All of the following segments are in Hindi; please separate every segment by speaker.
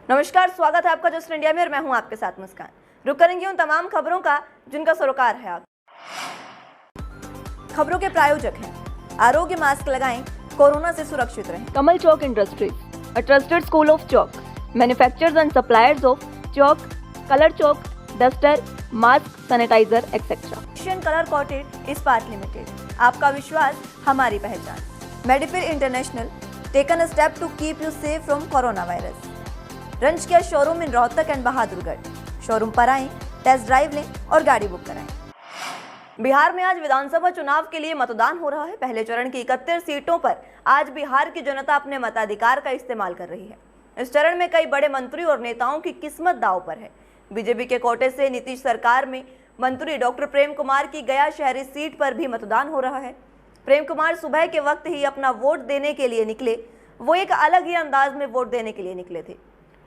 Speaker 1: नमस्कार, स्वागत है आपका जस्ट इंडिया में और मैं हूं आपके साथ मुस्कान। रुक करेंगे उन तमाम खबरों का जिनका सरोकार है आप। खबरों के प्रायोजक हैं आरोग्य मास्क लगाएं, कोरोना से सुरक्षित रहें।
Speaker 2: कमल Chowk industries, a trusted school of chalk, manufacturers and suppliers of chalk, color chalk, duster, mask, sanitizer, etc.
Speaker 1: Asian colour coated Ispat limited, आपका विश्वास हमारी पहचान। मेडिफिर international, taken a step to keep you safe from corona virus. रंज किया showroom in Rohtak and Bahadurgarh. Showroom पर आएं, टेस्ट ड्राइव लें और गाड़ी बुक कराएं। बिहार में आज विधानसभा चुनाव के लिए मतदान हो रहा है। पहले चरण की 31 सीटों पर आज बिहार की जनता अपने मताधिकार का इस्तेमाल कर रही है। इस चरण में कई बड़े मंत्री और नेताओं की किस्मत दांव पर है। बीजेपी के कोटे से नीतीश सरकार में मंत्री डॉक्टर प्रेम कुमार की गया शहरी सीट पर भी मतदान हो रहा है। प्रेम कुमार सुबह के वक्त ही अपना वोट देने के लिए निकले। वो एक अलग ही अंदाज में वोट देने के लिए निकले थे।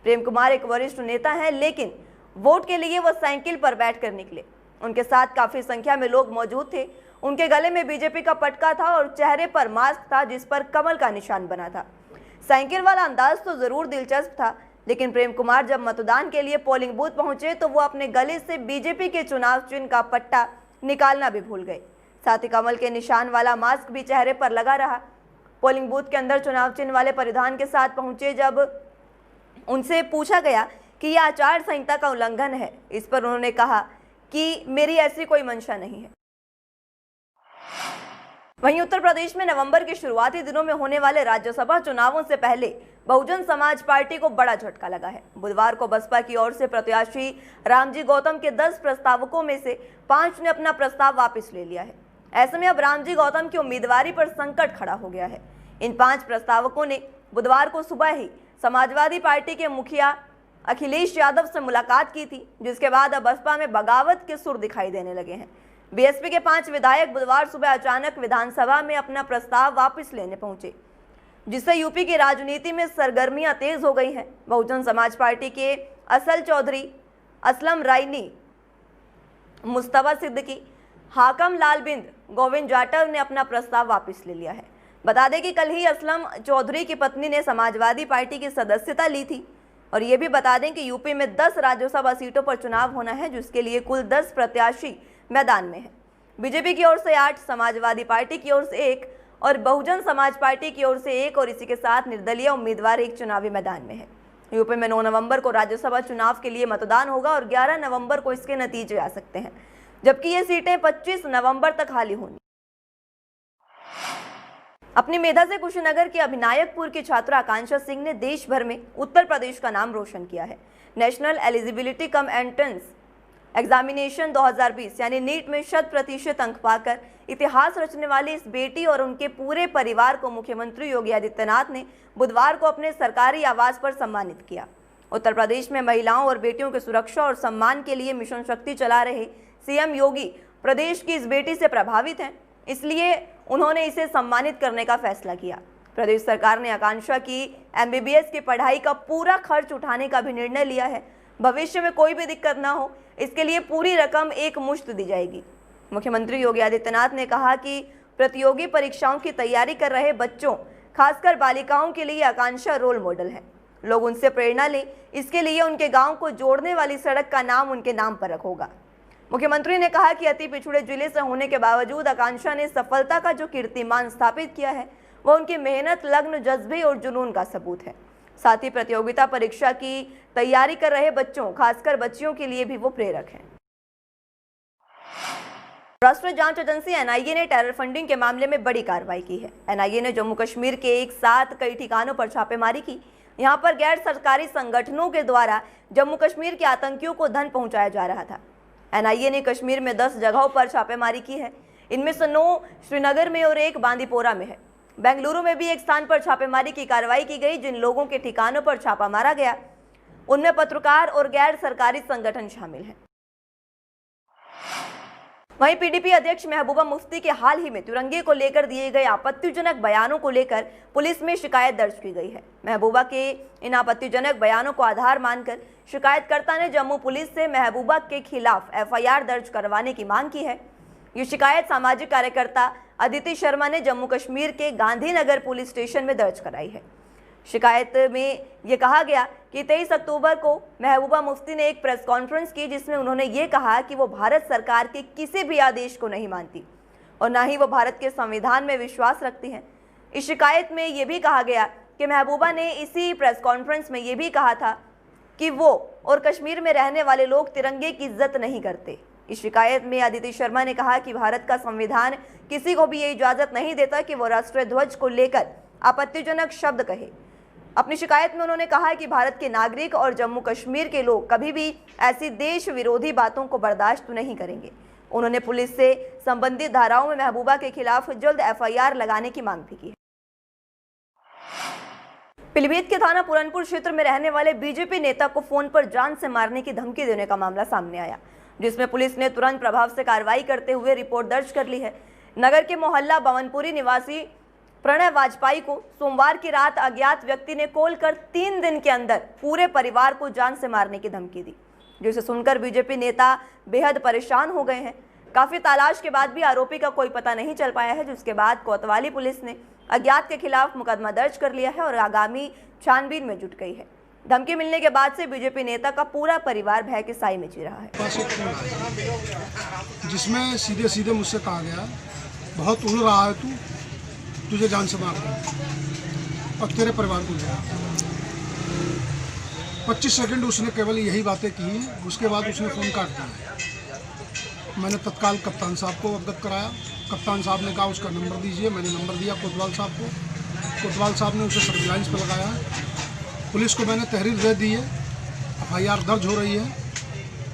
Speaker 1: प्रेम कुमार एक वरिष्ठ नेता हैं, लेकिन वोट के लिए वो साइकिल पर बैठकर निकले। उनके साथ काफी संख्या में लोग मौजूद थे। उनके गले में बीजेपी का पटका था और चेहरे पर मास्क था जिस पर कमल का निशान बना था। साइकिल वाला अंदाज तो जरूर दिलचस्प था, लेकिन प्रेम कुमार जब मतदान के लिए पोलिंग बूथ पहुंचे तो वो अपने गले से बीजेपी के चुनाव चिन्ह का पट्टा निकालना भी भूल गए। साथ ही कमल के निशान वाला मास्क भी चेहरे पर लगा रहा। पोलिंग बूथ के अंदर चुनाव चिन्ह वाले परिधान के साथ पहुंचे। जब उनसे पूछा गया कि यह आचार संहिता का उल्लंघन है, इस पर उन्होंने कहा कि मेरी ऐसी कोई मंशा नहीं है। वहीं उत्तर प्रदेश में नवंबर के शुरुआती दिनों में होने वाले राज्यसभा चुनावों से पहले बहुजन समाज पार्टी को बड़ा झटका लगा है। बुधवार को बसपा की ओर से प्रत्याशी रामजी गौतम के 10 प्रस्तावकों में से 5 ने अपना प्रस्ताव वापस ले लिया है। ऐसे में अब रामजी गौतम की उम्मीदवारी पर संकट खड़ा हो गया है। इन 5 प्रस्तावकों ने बुधवार को सुबह ही समाजवादी पार्टी के मुखिया अखिलेश यादव से मुलाकात की थी, जिसके बाद अब बसपा में बगावत के सुर दिखाई देने लगे हैं। बीएसपी के 5 विधायक बुधवार सुबह अचानक विधानसभा में अपना प्रस्ताव वापस लेने पहुंचे, जिससे यूपी की राजनीति में सरगर्मियां तेज हो गई हैं। बहुजन समाज पार्टी के असल चौधरी, असलम रायनी, मुस्तफा सिद्दीकी, हाकम लाल बिंद, गोविंद जाटव ने अपना प्रस्ताव वापस ले लिया है। बता दें कि कल ही असलम चौधरी की पत्नी ने समाजवादी पार्टी की सदस्यता ली थी। और ये भी बता दें कि यूपी में 10 राज्यसभा सीटों पर चुनाव होना है, जिसके लिए कुल 10 प्रत्याशी मैदान में है। बीजेपी की ओर से 8, समाजवादी पार्टी की ओर से 1 और बहुजन समाज पार्टी की ओर से 1 और इसी के साथ निर्दलीय उम्मीदवार एक चुनावी मैदान में है। यूपी में 9 नवंबर को राज्यसभा चुनाव के लिए मतदान होगा और 11 नवंबर को इसके नतीजे आ सकते हैं, जबकि ये सीटें 25 नवंबर तक खाली होंगी। अपनी मेधा से कुशीनगर के अभिनायकपुर की छात्रा आकांक्षा सिंह ने देश भर में उत्तर प्रदेश का नाम रोशन किया है। National eligibility cum entrance examination 2020 यानी नीट में 100% अंक पाकर इतिहास रचने वाली इस बेटी और उनके पूरे परिवार को मुख्यमंत्री योगी आदित्यनाथ ने बुधवार को अपने सरकारी आवास पर सम्मानित किया। उत्तर प्रदेश में महिलाओं और बेटियों की सुरक्षा और सम्मान के लिए मिशन शक्ति चला रहे सीएम योगी प्रदेश की इस बेटी से प्रभावित हैं, इसलिए उन्होंने इसे सम्मानित करने का फैसला किया। प्रदेश सरकार ने आकांक्षा की एमबीबीएस की पढ़ाई का पूरा खर्च उठाने का भी निर्णय लिया है। भविष्य में कोई भी दिक्कत ना हो, इसके लिए पूरी रकम एक मुश्त दी जाएगी। मुख्यमंत्री योगी आदित्यनाथ ने कहा कि प्रतियोगी परीक्षाओं की तैयारी कर रहे बच्चों, खासकर बालिकाओं के लिए आकांक्षा रोल मॉडल है। लोग उनसे प्रेरणा लें, इसके लिए उनके गाँव को जोड़ने वाली सड़क का नाम उनके नाम पर रखोगा। मुख्यमंत्री ने कहा कि अति पिछड़े जिले से होने के बावजूद आकांक्षा ने सफलता का जो कीर्तिमान स्थापित किया है, वह उनकी मेहनत, लगन, जज्बे और जुनून का सबूत है। साथ ही प्रतियोगिता परीक्षा की तैयारी कर रहे बच्चों, खासकर बच्चियों के लिए भी वो प्रेरक हैं। राष्ट्रीय जांच एजेंसी एनआईए ने टेरर फंडिंग के मामले में बड़ी कार्रवाई की है। एनआईए ने जम्मू कश्मीर के एक साथ कई ठिकानों पर छापेमारी की। यहाँ पर गैर सरकारी संगठनों के द्वारा जम्मू कश्मीर के आतंकियों को धन पहुंचाया जा रहा था। एनआईए ने कश्मीर में 10 जगहों पर छापेमारी की है। इनमें से 9 श्रीनगर में और 1 बांदीपोरा में है। बेंगलुरु में भी एक स्थान पर छापेमारी की कार्रवाई की गई। जिन लोगों के ठिकानों पर छापा मारा गया, उनमें पत्रकार और गैर सरकारी संगठन शामिल हैं। वहीं पीडीपी अध्यक्ष महबूबा मुफ्ती के हाल ही में तिरंगे को लेकर दिए गए आपत्तिजनक बयानों को लेकर पुलिस में शिकायत दर्ज की गई है। महबूबा के इन आपत्तिजनक बयानों को आधार मानकर शिकायतकर्ता ने जम्मू पुलिस से महबूबा के खिलाफ एफआईआर दर्ज करवाने की मांग की है। ये शिकायत सामाजिक कार्यकर्ता अदिति शर्मा ने जम्मू कश्मीर के गांधीनगर पुलिस स्टेशन में दर्ज कराई है। शिकायत में ये कहा गया कि 23 अक्टूबर को महबूबा मुफ्ती ने एक प्रेस कॉन्फ्रेंस की जिसमें उन्होंने ये कहा कि वो भारत सरकार के किसी भी आदेश को नहीं मानती और ना ही वो भारत के संविधान में विश्वास रखती हैं। इस शिकायत में ये भी कहा गया कि महबूबा ने इसी प्रेस कॉन्फ्रेंस में ये भी कहा था कि वो और कश्मीर में रहने वाले लोग तिरंगे की इज्जत नहीं करते। इस शिकायत में अदिति शर्मा ने कहा कि भारत का संविधान किसी को भी ये इजाज़त नहीं देता कि वो राष्ट्रीय ध्वज को लेकर आपत्तिजनक शब्द कहे। अपनी शिकायत में उन्होंने कहा कि भारत के नागरिक और जम्मू कश्मीर के लोग कभी भी ऐसी देश विरोधी बातों को बर्दाश्त नहीं करेंगे। उन्होंने पुलिस से संबंधित धाराओं में महबूबा के खिलाफ जल्द एफआईआर लगाने की मांग भी की है। पीलीभीत के थाना पुरनपुर क्षेत्र में रहने वाले बीजेपी नेता को फोन पर जान से मारने की धमकी देने का मामला सामने आया, जिसमें पुलिस ने तुरंत प्रभाव से कार्रवाई करते हुए रिपोर्ट दर्ज कर ली है। नगर के मोहल्ला भवनपुरी निवासी प्रणय वाजपेयी को सोमवार की रात अज्ञात व्यक्ति ने कॉल कर 3 दिन के अंदर पूरे परिवार को जान से मारने की धमकी दी, जिसे सुनकर बीजेपी नेता बेहद परेशान हो गए हैं। काफी तलाश के बाद भी आरोपी का कोई पता नहीं चल पाया है, जिसके बाद कोतवाली पुलिस ने अज्ञात के खिलाफ मुकदमा दर्ज कर लिया है और आगामी छानबीन में जुट गई है। धमकी मिलने के बाद से बीजेपी नेता का पूरा परिवार भय के साए में जी रहा है।
Speaker 3: जिसमें सीधे सीधे मुझसे कहा गया, बहुत उड़ रहा है तू, तुझे जान से मार और तेरे परिवार को ले। 25 सेकंड उसने केवल यही बातें की, उसके बाद उसने फ़ोन काट दिया। मैंने तत्काल कप्तान साहब को अवगत कराया। कप्तान साहब ने कहा उसका नंबर दीजिए। मैंने नंबर दिया कोतवाल साहब को। कोतवाल साहब ने उसे सर्विलांस पर लगाया। पुलिस को मैंने तहरीर दे दी है, एफआईआर दर्ज हो रही है।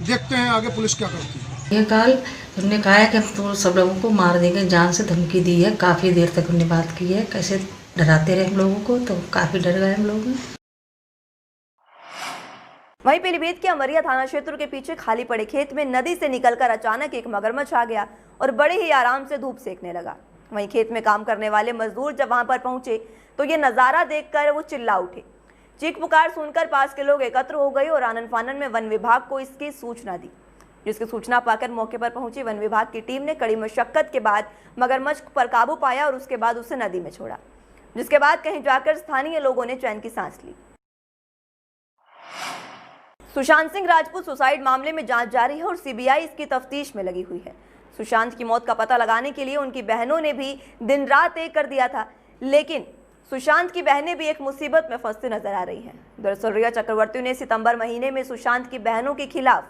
Speaker 3: देखते हैं आगे पुलिस क्या करती है।
Speaker 4: ये कल उन्होंने कहा है कि तो सब लोगों को मार देंगे, जान से धमकी दी है। काफ़ी देर तक उन्होंने बात की है, कैसे डराते रहे हम लोगों को, तो काफ़ी डर गए हम लोग।
Speaker 1: वहीं पीलीभीत के अमरिया थाना क्षेत्र के पीछे खाली पड़े खेत में नदी से निकलकर अचानक एक मगरमच्छ आ गया और बड़े ही आराम से धूप सेकने लगा। वहीं खेत में काम करने वाले मजदूर जब वहां पर पहुंचे तो ये नजारा देखकर वो चिल्ला उठे। चीख पुकार सुनकर पास के लोग एकत्र हो गए और आनन फानन में वन विभाग को इसकी सूचना दी, जिसकी सूचना पाकर मौके पर पहुंची वन विभाग की टीम ने कड़ी मशक्कत के बाद मगरमच्छ पर काबू पाया और उसके बाद उसे नदी में छोड़ा, जिसके बाद कहीं जाकर स्थानीय लोगों ने चैन की सांस ली। सुशांत सिंह राजपूत सुसाइड मामले में जांच जारी है और सीबीआई इसकी तफ्तीश में लगी हुई है। सुशांत की मौत का पता लगाने के लिए उनकी बहनों ने भी दिन रात एक कर दिया था, लेकिन सुशांत की बहनें भी एक मुसीबत में फंसती नजर आ रही हैं। दरअसल रिया चक्रवर्ती ने सितंबर महीने में सुशांत की बहनों के खिलाफ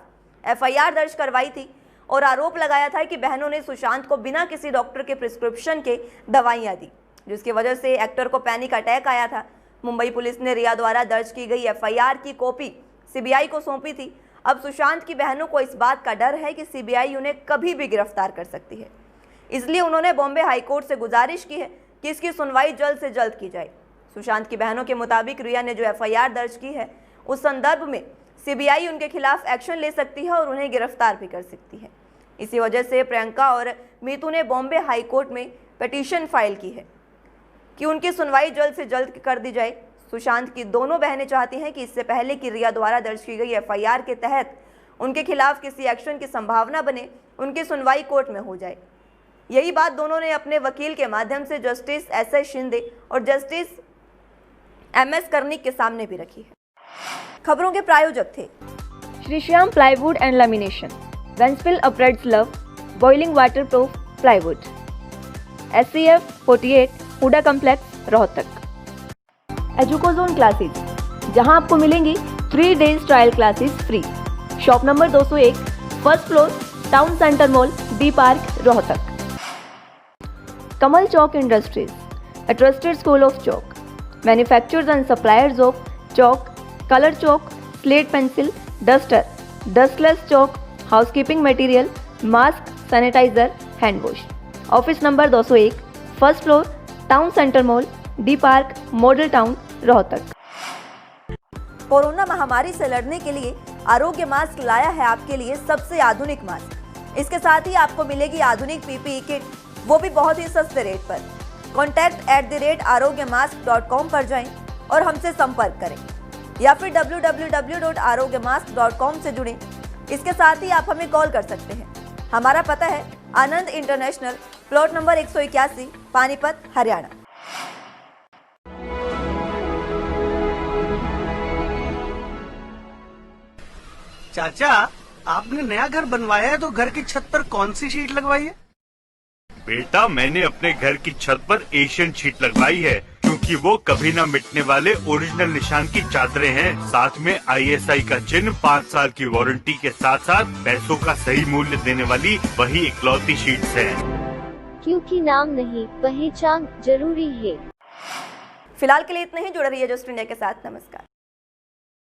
Speaker 1: एफआईआर दर्ज करवाई थी और आरोप लगाया था कि बहनों ने सुशांत को बिना किसी डॉक्टर के प्रिस्क्रिप्शन के दवाइयां दी, जिसकी वजह से एक्टर को पैनिक अटैक आया था। मुंबई पुलिस ने रिया द्वारा दर्ज की गई एफआईआर की कॉपी सीबीआई को सौंपी थी। अब सुशांत की बहनों को इस बात का डर है कि सीबीआई उन्हें कभी भी गिरफ्तार कर सकती है, इसलिए उन्होंने बॉम्बे हाईकोर्ट से गुजारिश की है कि इसकी सुनवाई जल्द से जल्द की जाए। सुशांत की बहनों के मुताबिक रिया ने जो एफआईआर दर्ज की है उस संदर्भ में सीबीआई उनके खिलाफ एक्शन ले सकती है और उन्हें गिरफ्तार भी कर सकती है। इसी वजह से प्रियंका और मीतू ने बॉम्बे हाईकोर्ट में पिटीशन फाइल की है कि उनकी सुनवाई जल्द से जल्द कर दी जाए। सुशांत की दोनों बहनें चाहती हैं कि इससे पहले कि रिया द्वारा दर्ज की गई एफआईआर के तहत उनके खिलाफ किसी एक्शन की संभावना बने, उनकी सुनवाई कोर्ट में हो जाए। यही बात दोनों ने अपने वकील के माध्यम से जस्टिस एस शिंदे और जस्टिस MS कर्णिक के सामने भी रखी है। खबरों के प्रायोजक थे
Speaker 2: Shri Shyam plywood and lamination, वेंसफिल अपरेड्स लव, boiling water proof plywood, SCF 48 Huda complex Rohtak. Educozone classes, जहां आपको मिलेंगी 3 days trial classes free. Shop number 201, first floor, town centre mall, D park, Rohtak. Kamal Chowk industries, a trusted school of chalk, manufacturers and suppliers of chalk, color chalk, slate pencil, duster, dustless chalk, housekeeping material, mask, sanitizer, hand wash. Office number 201, first floor, town centre mall, D park, model town, Rohtak.
Speaker 1: Corona महामारी से लड़ने के लिए आरोग्य मास्क लाया है आपके लिए सबसे आधुनिक मास्क। इसके साथ ही आपको मिलेगी आधुनिक PPE किट, वो भी बहुत ही सस्ते रेट पर। contact@arogyamask.com पर जाएं और हमसे संपर्क करें या फिर www.arogyamask.com से जुड़ें। इसके साथ ही आप हमें कॉल कर सकते हैं। हमारा पता है Anand international, plot number 181, Panipat, Haryana.
Speaker 5: चाचा, आपने नया घर बनवाया है तो घर की छत पर कौन सी शीट लगवाई है?
Speaker 6: बेटा, मैंने अपने घर की छत पर एशियन शीट लगवाई है क्योंकि वो कभी न मिटने वाले ओरिजिनल निशान की चादरें हैं। साथ में ISI का चिन्ह, 5 साल की वारंटी के साथ साथ पैसों का सही मूल्य देने वाली वही इकलौती शीट्स हैं।
Speaker 7: क्योंकि नाम नहीं, पहचान जरूरी है।
Speaker 1: फिलहाल के लिए इतना ही। जुड़े रहिए जस्ट इंडिया के साथ। नमस्कार।